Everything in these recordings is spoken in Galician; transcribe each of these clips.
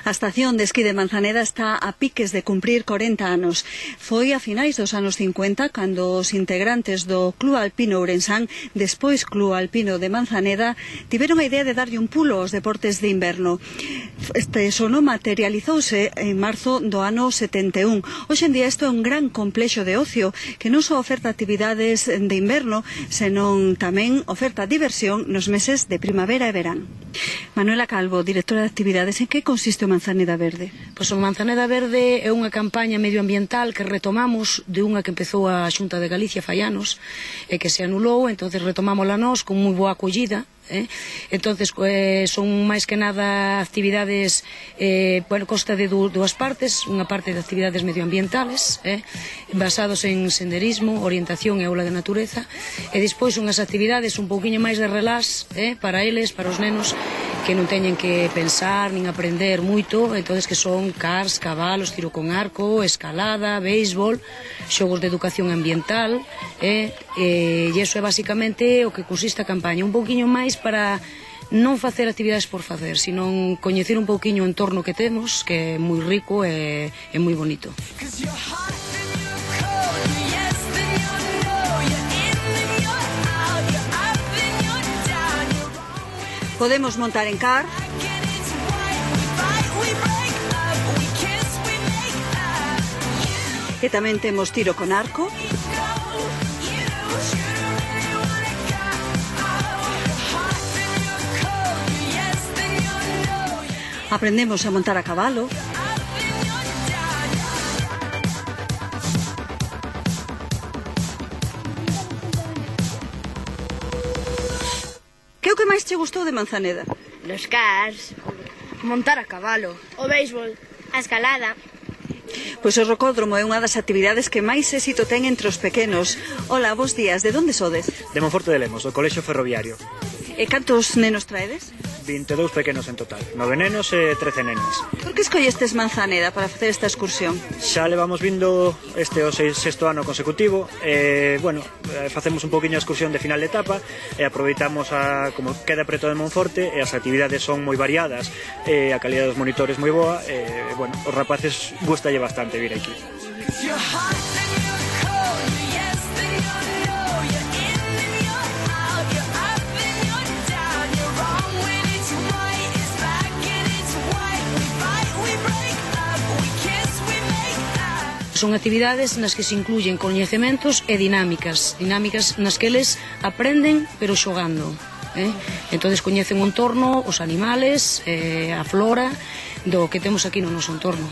A estación de esquí de Manzaneda está a piques de cumprir 40 anos. Foi a finais dos anos 50 cando os integrantes do Club Alpino Ourensán, despois Club Alpino de Manzaneda, tiveron a idea de darlle un pulo aos deportes de inverno. Este sono materializouse en marzo do ano 71. Hoxe en día isto é un gran complexo de ocio que non só oferta actividades de inverno, senón tamén oferta diversión nos meses de primavera e verán. Manuela Calvo, directora de actividades, en que consiste o Manzaneda Verde? Pois o Manzaneda Verde é unha campaña medioambiental que retomamos de unha que empezou a Xunta de Galicia fai anos e que se anulou, entonces retomámola nós con moi boa acollida. Entonces son máis que nada actividades, consta de dúas partes, unha parte de actividades medioambientales basados en senderismo, orientación e aula de natureza, e despois unhas actividades un pouquiño máis de relax para eles, para os nenos que non teñen que pensar nin aprender moito, entonces que son cars, cabalos, tiro con arco, escalada, béisbol, xogos de educación ambiental, e iso é basicamente o que consiste a campaña, un pouquiño máis para non facer actividades por facer, sino coñecer un pouquiño o entorno que temos, que é moi rico e moi bonito. Podemos montar en car, e tamén temos tiro con arco, aprendemos a montar a cabalo, que é o que máis che gustou de Manzaneda? Los cars, montar a cabalo, o béisbol, a escalada. Pois o rocódromo é unha das actividades que máis éxito ten entre os pequenos. Hola, bos días, de onde sodes? De Monforte de Lemos, do Colexio Ferroviario. E cantos nenos traedes? 22 pequenos en total, 9 nenos e 13 nenes. Por que escollestes Manzaneda para facer esta excursión? Xa levamos vindo este o sexto ano consecutivo e, facemos un poquinho a excursión de final de etapa e aproveitamos como queda preto de Monforte e as actividades son moi variadas e a calidad dos monitores moi boa e, os rapaces gustalle bastante vir aquí. Son actividades nas que se incluyen coñecementos e dinámicas nas que eles aprenden pero xogando. Entonces coñecen o entorno, os animales, a flora do que temos aquí no noso entorno.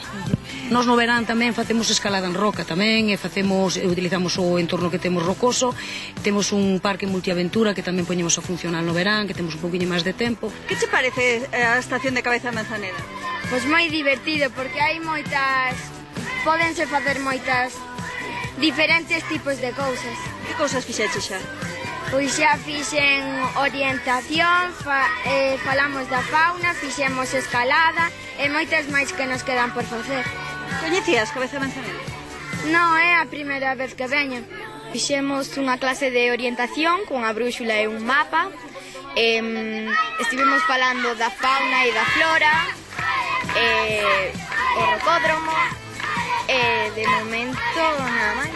Nos no verán tamén facemos escalada en roca tamén e utilizamos o entorno que temos rocoso. Temos un parque multiaventura que tamén poñemos a funcionar no verán, que temos un poquinho máis de tempo. Que che parece a estación de Cabeza de Manzaneda? Pois moi divertido porque hai pódense facer moitas diferentes tipos de cousas. Que cousas fixeche xa? Pois xa fixen orientación, falamos da fauna, fixemos escalada e moitas máis que nos quedan por facer. Coñecías Cabeza de Manzaneda? Non, é a primeira vez que veño. Fixemos unha clase de orientación con a brúxula e un mapa. Estivemos falando da fauna e da flora, o rocódromo. De momento, nada máis.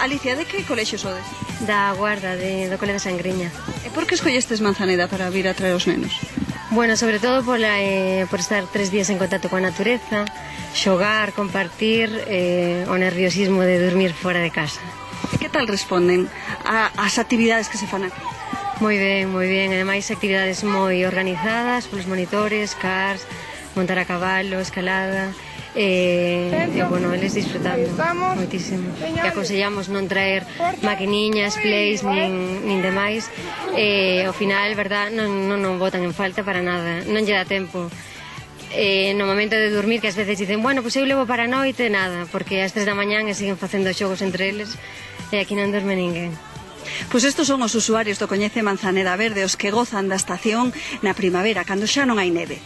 Alicia, de que colexio sodes? Da Guarda, do Cole da Sangriña. E por que escollestes Manzaneda para vir a traer os nenos? Bueno, sobre todo por estar 3 días en contacto coa natureza, xogar, compartir, o nerviosismo de dormir fora de casa. E que tal responden ás actividades que se fan aquí? Moi ben, ademais actividades moi organizadas polos monitores, cars, montar a cabalo, escalada. Eles disfrutando moitísimo e aconsellamos non traer maquiniñas, plays nin demais ao final, verdad, non botan en falta para nada, non lle dá tempo no momento de dormir, que ás veces dicen pois eu levo para a noite, nada, porque ás 3 da mañán e siguen facendo xogos entre eles e aquí non dorme ninguén. Pois estos son os usuarios do Coñece Manzaneda Verde, os que gozan da estación na primavera, cando xa non hai neve.